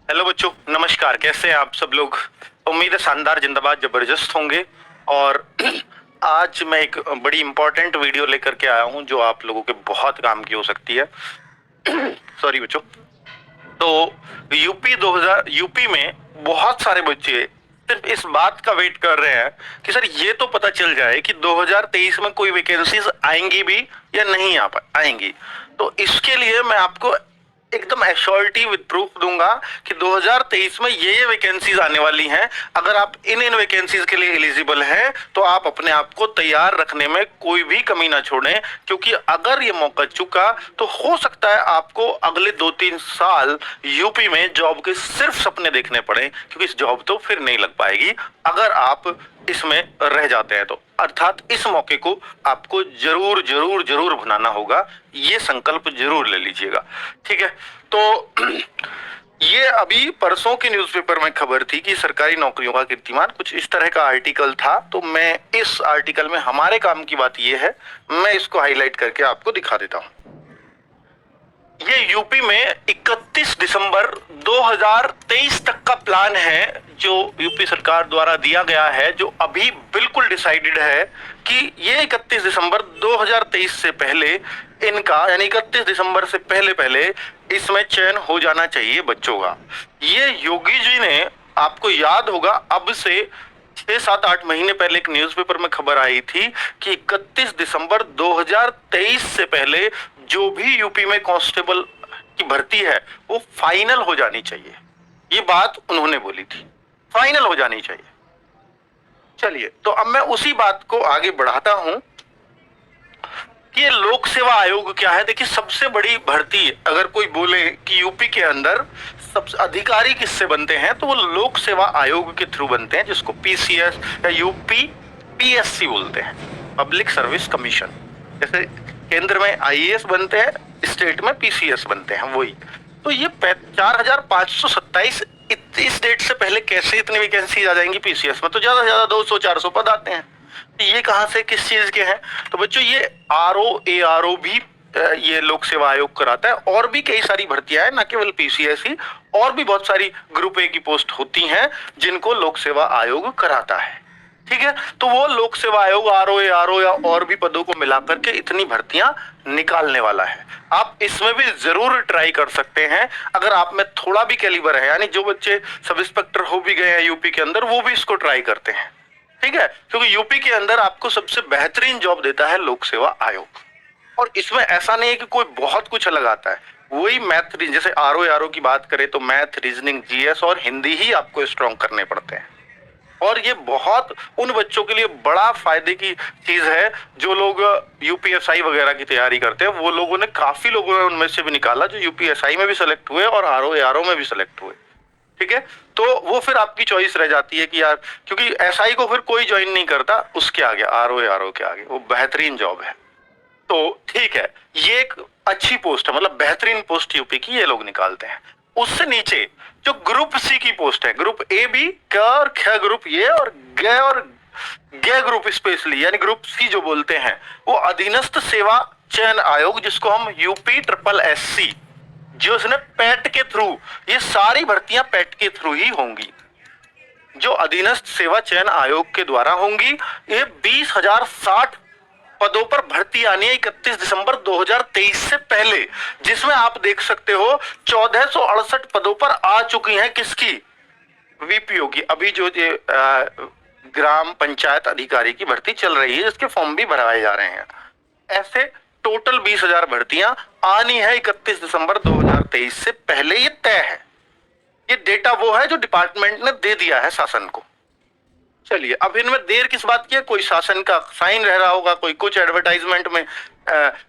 Hello बच्चों, नमस्कार। कैसे हैं आप सब लोग? उम्मीद है शानदार, जिंदाबाद, जबरदस्त होंगे। और आज मैं एक बड़ी इंपॉर्टेंट वीडियो लेकर के आया हूं जो आप लोगों के बहुत काम की हो सकती है। सॉरी बच्चों। तो यूपी में बहुत सारे बच्चे सिर्फ इस बात का वेट कर रहे हैं कि सर ये तो पता चल जाए कि 2023 में कोई वैकेंसीज आएंगी भी या नहीं आएंगी। तो इसके लिए मैं आपको एकदम एश्योरिटी विद प्रूफ दूंगा कि 2023 में ये वैकेंसीज आने वाली हैं। अगर आप इन वैकेंसीज के लिए एलिजिबल हैं तो आप अपने आप को तैयार रखने में कोई भी कमी ना छोड़ें, क्योंकि अगर ये मौका चुका तो हो सकता है आपको अगले 2-3 साल यूपी में जॉब के सिर्फ सपने देखने पड़े, क्योंकि इस जॉब तो फिर नहीं लग पाएगी अगर आप इसमें रह जाते हैं तो। अर्थात इस मौके को आपको जरूर जरूर जरूर बनाना होगा, ये संकल्प जरूर ले लीजिएगा। ठीक है, तो ये अभी परसों के न्यूज़पेपर में खबर थी कि सरकारी नौकरियों का कीर्तिमान, कुछ इस तरह का आर्टिकल था। तो मैं इस आर्टिकल में हमारे काम की बात ये है, मैं इसको हाईलाइट करके आपको दिखा देता हूं। ये यूपी में 31 दिसंबर 2023 तक का प्लान है जो यूपी सरकार द्वारा दिया गया है, जो अभी बिल्कुल डिसाइडेड है कि ये 31 दिसंबर 2023 से पहले इनका, यानी 31 दिसंबर से पहले पहले इसमें चयन हो जाना चाहिए बच्चों का। ये योगी जी ने, आपको याद होगा, अब से 6-7-8 महीने पहले एक न्यूज़पेपर में खबर आई थी कि 31 दिसंबर 2023 से पहले जो भी यूपी में कांस्टेबल की भर्ती है वो फाइनल हो जानी चाहिए। ये बात उन्होंने बोली थी, फाइनल हो जानी चाहिए। चलिए, तो अब मैं उसी बात को आगे बढ़ाता हूं कि ये लोक सेवा आयोग क्या है। देखिए, सबसे बड़ी भर्ती, अगर कोई बोले कि यूपी के अंदर सबसे अधिकारी किससे बनते हैं तो वो लोक सेवा आयोग के थ्रू बनते हैं, जिसको पीसीएस या यूपी पीएससी बोलते हैं, पब्लिक सर्विस कमीशन। जैसे केंद्र में आईएएस बनते हैं, स्टेट में पीसीएस बनते हैं, वही। तो ये 4527, इस डेट से पहले कैसे इतनी वैकेंसी आ जाएंगी पीसीएस में? तो ज्यादा से ज्यादा 200-400 पद आते हैं। तो ये कहां से, किस चीज के हैं? तो बच्चों, ये आरओ भी ये लोक सेवा आयोग कराता है, और भी कई सारी भर्तियां हैं, न केवल पीसीएस ही, और भी बहुत सारी ग्रुप ए की पोस्ट होती हैं जिनको लोक सेवा आयोग कराता है। ठीक है, तो वो लोक सेवा आयोग आरओ या और भी पदों को मिलाकर के इतनी भर्तियां निकालने वाला है। आप इसमें भी जरूर ट्राई कर सकते हैं अगर आप में थोड़ा भी कैलिबर है, यानी जो बच्चे सब इंस्पेक्टर हो भी गए हैं यूपी के अंदर, वो भी इसको ट्राई करते हैं। ठीक है, क्योंकि यूपी के अंदर आपको सबसे बेहतरीन जॉब देता है लोक सेवा आयोग, और इसमें ऐसा नहीं है कि कोई बहुत कुछ अलग आता है। वही मैथ, जैसे आरओ की बात करें तो मैथ, रीजनिंग, जीएस और हिंदी ही आपको स्ट्रॉन्ग करने पड़ते हैं। और ये बहुत उन बच्चों के लिए बड़ा फायदे की चीज है जो लोग यूपीएसआई वगैरह की तैयारी करते हैं। वो लोगों ने, काफी लोगों ने उनमें से भी निकाला जो यूपीएसआई में भी सिलेक्ट हुए और आरओ में भी सिलेक्ट हुए। ठीक है, तो वो फिर आपकी चॉइस रह जाती है कि यार, क्योंकि एसआई को फिर कोई ज्वाइन नहीं करता, उसके आगे आरओ के आगे वो बेहतरीन जॉब है। तो ठीक है, ये एक अच्छी पोस्ट है, मतलब बेहतरीन पोस्ट यूपी की ये लोग निकालते हैं। उससे नीचे जो ग्रुप सी की पोस्ट है, ग्रुप ए बी क और ख ग्रुप ये, और ग ग्रुप स्पेशली, यानी ग्रुप सी जो बोलते हैं, वो अधीनस्थ सेवा चयन आयोग, जिसको हम यूपी SSSC, जो इसने पैट के थ्रू, ये सारी भर्तियां पैट के थ्रू ही होंगी, जो अधीनस्थ सेवा चयन आयोग के द्वारा होंगी। ये 20,060 पदों पर भर्ती आनी है 31 दिसंबर 2023 से पहले, जिसमें आप देख सकते हो 1468 पदों पर आ चुकी हैं किसकी, वीपीओ की। अभी जो ये ग्राम पंचायत अधिकारी की भर्ती चल रही है, जिसके फॉर्म भी भराए जा रहे हैं। ऐसे टोटल 20,000 भर्तियां आनी है 31 दिसंबर 2023 से पहले, ये तय है। ये डेटा वो है जो डिपार्टमेंट ने दे दिया है शासन को। चलिए, अब इनमें देर किस बात की है? कोई शासन का साइन रह रहा होगा, कोई कुछ एडवर्टाइजमेंट में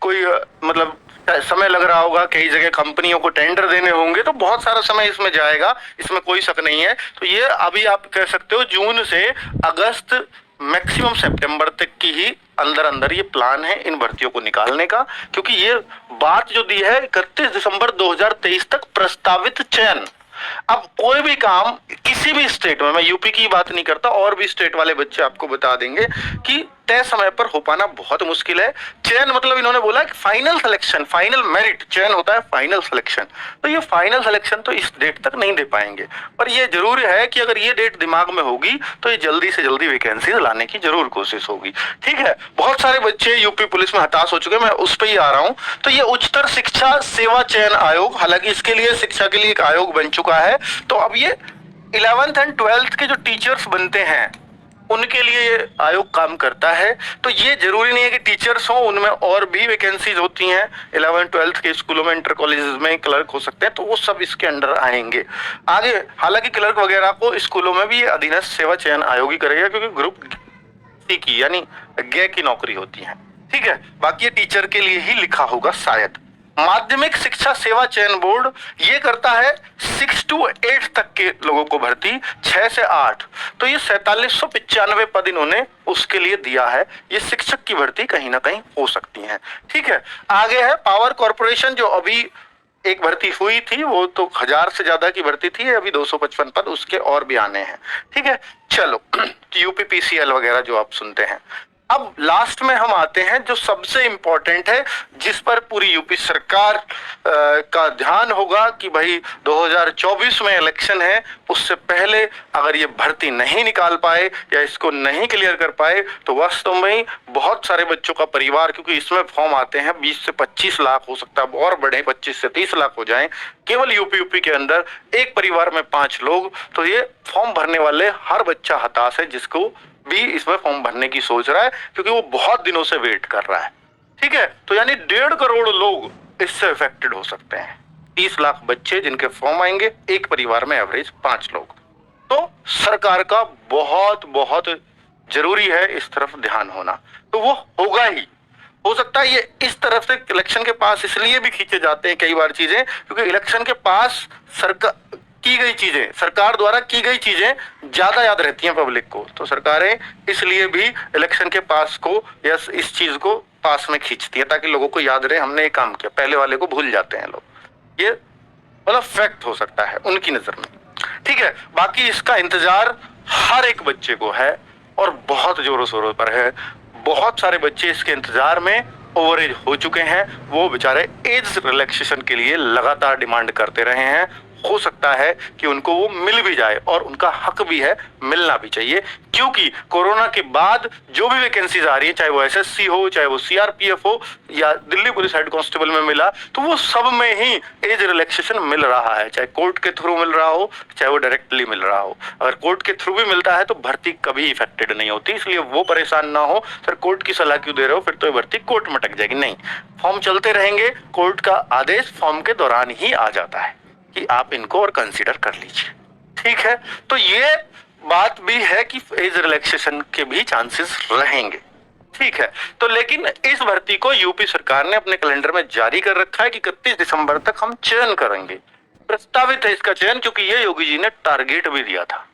कोई मतलब समय लग रहा होगा, कई जगह कंपनियों को टेंडर देने होंगे, तो बहुत सारा समय इसमें जाएगा, इसमें कोई शक नहीं है। तो ये अभी आप कह सकते हो जून से अगस्त, मैक्सिमम सितंबर तक की ही अंदर अंदर ये प्लान है इन भर्तियों को निकालने का, क्योंकि ये बात जो दी है 31 दिसंबर 2023 तक प्रस्तावित चयन। अब कोई भी काम किसी भी स्टेट में, मैं यूपी की बात नहीं करता, और भी स्टेट वाले बच्चे आपको बता देंगे कि तय समय पर हो पाना बहुत मुश्किल है। चयन मतलब इन्होंने बोला कि फाइनल सिलेक्शन, फाइनल मेरिट, चयन होता है फाइनल सिलेक्शन, तो ये फाइनल सिलेक्शन तो इस डेट तक नहीं दे पाएंगे। पर ये जरूर है कि अगर ये डेट दिमाग में होगी तो ये जल्दी से जल्दी वैकेंसी लाने की जरूर कोशिश होगी। ठीक है, बहुत सारे बच्चे यूपी पुलिस में हताश हो चुके हैं, मैं उस पर ही आ रहा हूं। तो ये उच्चतर शिक्षा सेवा चयन आयोग, हालांकि इसके लिए शिक्षा के लिए एक आयोग बन चुका है। तो अब ये 11th एंड 12th के जो टीचर्स बनते हैं उनके लिए ये आयोग काम करता है। तो ये जरूरी नहीं है कि टीचर्स हो, उनमें और भी वैकेंसीज होती हैं 11th 12th के स्कूलों में, इंटर कॉलेजेस में क्लर्क हो सकते हैं, तो वो सब इसके अंडर आएंगे आगे। हालांकि क्लर्क वगैरह को स्कूलों में भी ये अधीनस्थ सेवा चयन आयोग ही करेगा, क्योंकि ग्रुप सी की यानी गे की नौकरी होती है। ठीक है, बाकी ये टीचर के लिए ही लिखा होगा शायद। माध्यमिक शिक्षा सेवा चयन बोर्ड ये करता है 6 to 8 तक के लोगों को भर्ती, 6 से 8। तो ये 4795 पद इन्होंने उसके लिए दिया है। ये शिक्षक की भर्ती कहीं ना कहीं हो सकती है। ठीक है, आगे है पावर कॉर्पोरेशन, जो अभी एक भर्ती हुई थी, वो तो 1000 से ज्यादा की भर्ती थी, अभी 255 पद उसके और भी आने हैं। ठीक है, चलो यूपीपीसीएल वगैरह जो आप सुनते हैं। अब लास्ट में हम आते हैं जो सबसे इंपॉर्टेंट है, जिस पर पूरी यूपी सरकार का ध्यान होगा कि भाई 2024 में इलेक्शन है, उससे पहले अगर ये भर्ती नहीं निकाल पाए या इसको नहीं क्लियर कर पाए तो वास्तव में बहुत सारे बच्चों का परिवार, क्योंकि इसमें फॉर्म आते हैं 20 से 25 लाख, हो सकता है और बढ़े 25 से 30 लाख हो जाएं केवल यूपी के अंदर, एक परिवार में 5 लोग। तो ये फॉर्म भरने वाले हर बच्चा हताश है जिसको भी इसमें फॉर्म भरने की सोच रहा है, क्योंकि वो बहुत दिनों से वेट कर रहा है। ठीक है, तो यानी 1.5 करोड़ लोग इससे अफेक्टेड हो सकते हैं। 30 लाख बच्चे जिनके फॉर्म आएंगे, एक परिवार में एवरेज 5 लोग। तो सरकार का बहुत बहुत जरूरी है इस तरफ ध्यान होना, तो वो होगा ही। हो सकता है ये इस तरफ से इलेक्शन के पास इसलिए भी खींचे जाते हैं कई बार चीजें, क्योंकि इलेक्शन के पास सरकार की गई चीजें, सरकार द्वारा की गई चीजें ज्यादा याद रहती हैं पब्लिक को। तो सरकारें इसलिए भी इलेक्शन के पास को या इस चीज को पास में खींचती है, ताकि लोगों को याद रहे हमने ये काम किया, पहले वाले को भूल जाते हैं लोग। ये मतलब फैक्ट हो सकता है उनकी नजर में। ठीक है, बाकी इसका इंतजार हर एक बच्चे को है और बहुत जोरों शोरों पर है। बहुत सारे बच्चे इसके इंतजार में ओवर एज हो चुके हैं, वो बेचारे एज रिलैक्सेशन के लिए लगातार डिमांड करते रहे हैं। हो सकता है कि उनको वो मिल भी जाए, और उनका हक भी है, मिलना भी चाहिए, क्योंकि कोरोना के बाद जो भी वैकेंसीज आ रही है, चाहे वो एसएससी हो, चाहे वो सीआरपीएफ हो या दिल्ली पुलिस हेड कांस्टेबल में मिला, तो वो सब में ही एज रिलैक्सेशन मिल रहा है, चाहे कोर्ट के थ्रू मिल रहा हो, चाहे वो डायरेक्टली मिल रहा हो। अगर कोर्ट के थ्रू भी मिलता है तो भर्ती कभी इफेक्टेड नहीं होती, इसलिए वो परेशान ना हो सर कोर्ट की सलाह क्यों दे रहे हो, फिर तो ये भर्ती कोर्ट में अटक जाएगी। नहीं, फॉर्म चलते रहेंगे, कोर्ट का आदेश फॉर्म के दौरान ही आ जाता है कि आप इनको और कंसीडर कर लीजिए। ठीक है, तो ये बात भी है कि एज रिलैक्सेशन के भी चांसेस रहेंगे। ठीक है, तो लेकिन इस भर्ती को यूपी सरकार ने अपने कैलेंडर में जारी कर रखा है कि 31 दिसंबर तक हम चयन करेंगे। प्रस्तावित है इसका चयन, क्योंकि ये योगी जी ने टारगेट भी दिया था,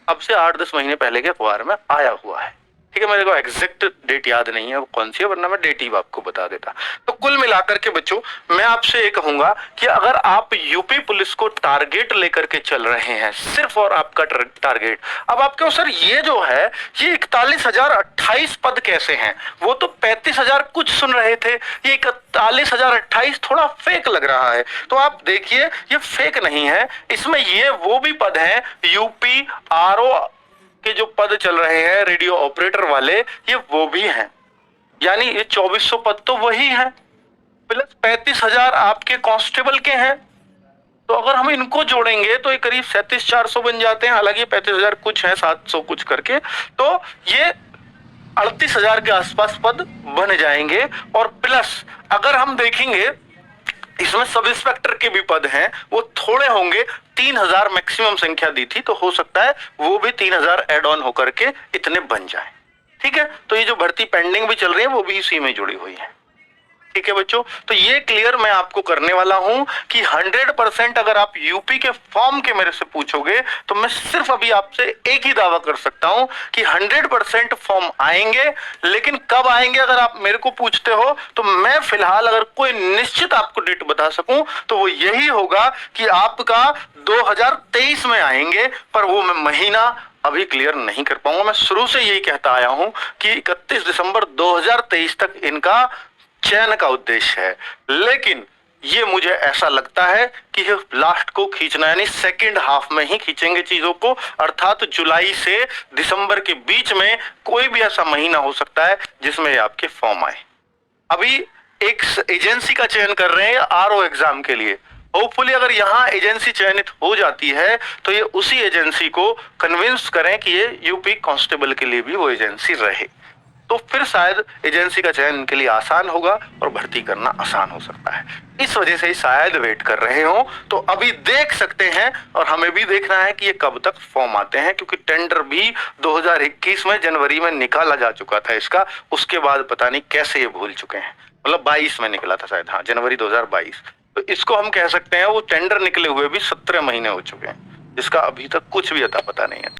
अब से 8-10 महीने पहले के अखबार में आया हुआ है। ठीक है, मेरे को एग्जैक्ट डेट याद नहीं है वो कौन सी है, वरना मैं डेट ही आपको बता देता। तो कुल मिलाकर के बच्चों, मैं आपसे ये कहूंगा कि अगर आप यूपी पुलिस को टारगेट लेकर के चल रहे हैं, सिर्फ और आपका टारगेट, अब आप कहो सर ये जो है ये 41,028 पद कैसे हैं, वो तो 35,000 कुछ सुन रहे थे, ये 41,028 थोड़ा फेक लग रहा है। तो आप देखिए ये फेक नहीं है, इसमें ये वो भी पद हैं यूपी आरओ के जो पद चल रहे हैं रेडियो ऑपरेटर वाले, ये वो भी हैं, यानी ये 2400 पद तो वही हैं, प्लस 35,000 आपके कांस्टेबल के हैं। तो अगर हम इनको जोड़ेंगे तो ये करीब 37,400 बन जाते हैं, हालांकि 35,000 कुछ है 700 कुछ करके, तो ये 38,000 के आसपास पद बन जाएंगे। और प्लस अगर हम देखेंगे इसमें सब इंस्पेक्टर के भी पद हैं, वो थोड़े होंगे, 3,000 मैक्सिमम संख्या दी थी, तो हो सकता है वो भी 3,000 एड ऑन होकर के इतने बन जाए। ठीक है, तो ये जो भर्ती पेंडिंग भी चल रही है वो भी इसी में जुड़ी हुई है। ठीक है बच्चों, तो ये क्लियर मैं आपको करने वाला हूं कि 100% अगर आप यूपी के फॉर्म के मेरे से पूछोगे तो मैं सिर्फ अभी आपसे एक ही दावा कर सकता हूं कि 100% फॉर्म आएंगे। लेकिन कब आएंगे अगर आप मेरे को पूछते हो तो मैं फिलहाल अगर कोई निश्चित आपको डेट बता सकूं तो वो यही होगा कि आपका 2023 में आएंगे, पर वो मैं महीना अभी क्लियर नहीं कर पाऊंगा। मैं शुरू से यही कहता आया हूं कि 31 दिसंबर 2023 तक इनका चयन का उद्देश्य है, लेकिन ये मुझे ऐसा लगता है कि ये लास्ट को खींचना, यानी सेकंड हाफ में ही खींचेंगे चीजों को, अर्थात जुलाई से दिसंबर के बीच में कोई भी ऐसा महीना हो सकता है जिसमें ये आपके फॉर्म आए। अभी एक एजेंसी का चयन कर रहे हैं आरओ एग्जाम के लिए। होपफुली अगर यहाँ एजेंसी चयनित हो जाती है तो ये उसी एजेंसी को कन्विंस करें कि ये यूपी कांस्टेबल के लिए भी वो एजेंसी रहे, तो फिर शायद एजेंसी का चयन इनके लिए आसान होगा और भर्ती करना आसान हो सकता है। इस वजह से ही शायद वेट कर रहे हो। तो अभी देख सकते हैं, और हमें भी देखना है कि ये कब तक फॉर्म आते हैं, क्योंकि टेंडर भी 2021 में जनवरी में निकाला जा चुका था इसका, उसके बाद पता नहीं कैसे ये भूल चुके हैं। मतलब 22 में निकला था शायद, हाँ जनवरी 2022। तो इसको हम कह सकते हैं वो टेंडर निकले हुए भी 17 महीने हो चुके हैं, जिसका अभी तक कुछ भी अता पता नहीं है।